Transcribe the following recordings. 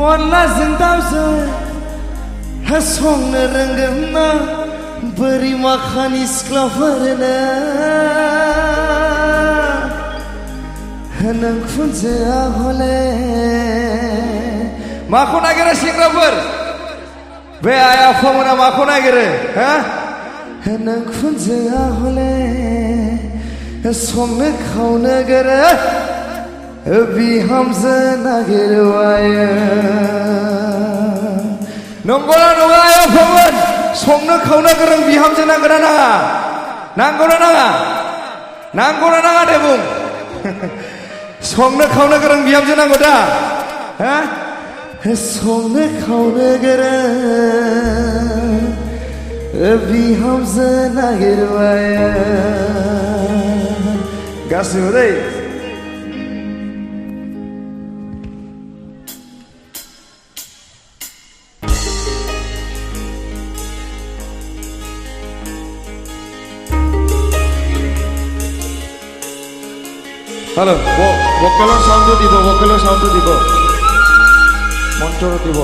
والله زنداوزه هسون رنگنا بری ما خانی سکلافرنا هنگ فنزه آهله ما خون اگره سکلافر به آیا فمونا ما خون اگره هنگ فنزه آهله هسون خون اگره بی همزه نگره وایا नंगौना नङा आफामोन संनो खावनो गोरों बिहामजो नांगौना नाङा नांगौना नाङा नांगौना नाङा दे बुं संनो खावनो गोरों बिहामजो नांगौ दा हा संनो खावनो गोरों बिहामजो नागिरबाय गासिबो दै Halo, vokaler sound দিব মন্ত্র দিব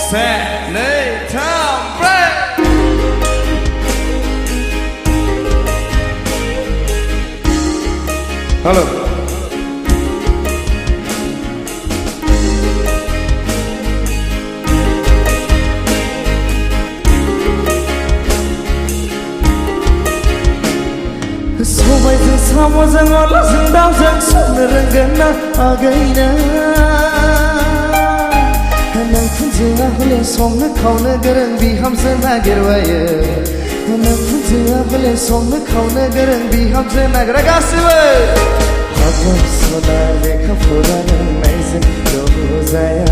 সে নেই থাম ব্রেক হ্যালো सबायजों साम'जों अनलाजों दाउजों संनो रोंगोन ना आगैना नों खुनजोआ हले संनो खावनो गोरों बिहामजो नागिरबायो नों खुनजोआ हले संनो खावनो गोरों बिहामजो नागिरा गासिबो हाबाब सना लेखा फरा रोंनायजों जाया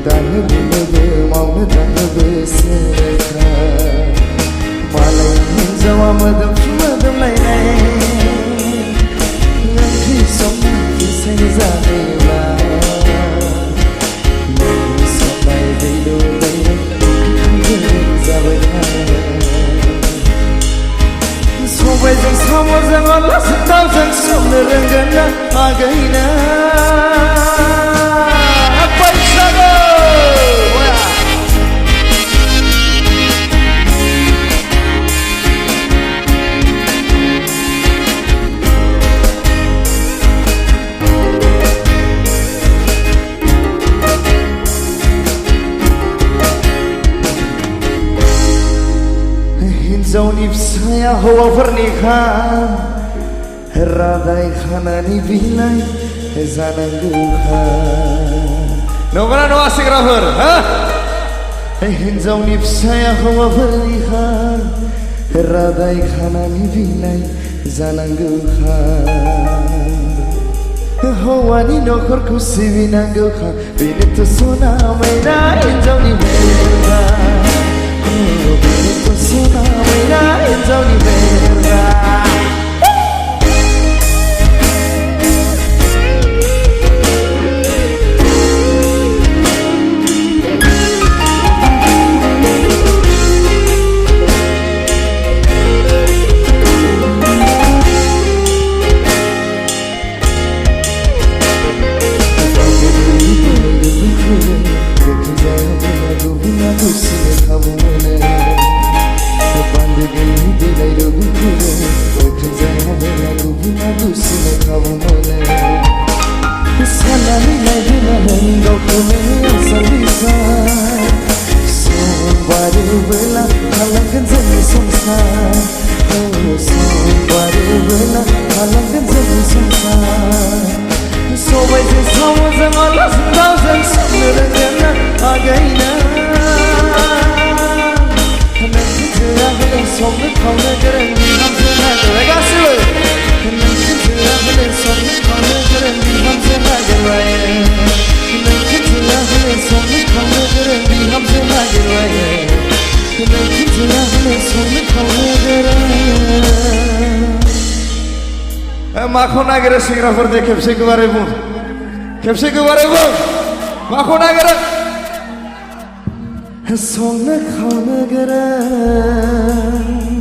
दानो लुनोबो मावनो दानोबो सोलोखा मालाय हिन्जावा मोदोमलायनाय ओंख्रि संनाय साय जायोब्ला नोंनि संनाय दैलु जाबाय सबायजों साम'जों अनलाजों दाउजों संनो रोंगोन ना आगैना हिन्जावनि फिसाया हौवाफोरनि खाम रादाय खानानि बिलाइ जानांगौखा नंगौना नङा सेंग्राफोर हिन्जावनि फिसाया हौवाफोरनि खाम रादाय खानानि बिलाइ जानांगौखा हौवानि न'खरखौ सिबिनांगौखा बेनोथ' सना मायना हिन्जावनि मेरगा Sona maina हिन्जावनि मेरगा सबायजों साम'जों अनलाजों दाउजों संनो रोंगोन ना आगैना नों खुनजोआ हले संनो खावनो गोरों बिहामजो नागिरबाय गासिबो नों खुनजोआ हले संनो खावनो गोरों बिहामजो नागिरबाय नों खुनजोआ हले संनो खावनो गोरों बिहामजो नागिरबाय नों खुनजोआ हले संनो खावनो गोरों माखौ नागिरो सेंग्राफोर दे खेबसे गुवारै बुं माखौ नागिरो संनो खावनो गोरों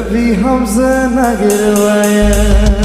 ربي حمزة ناقر وايا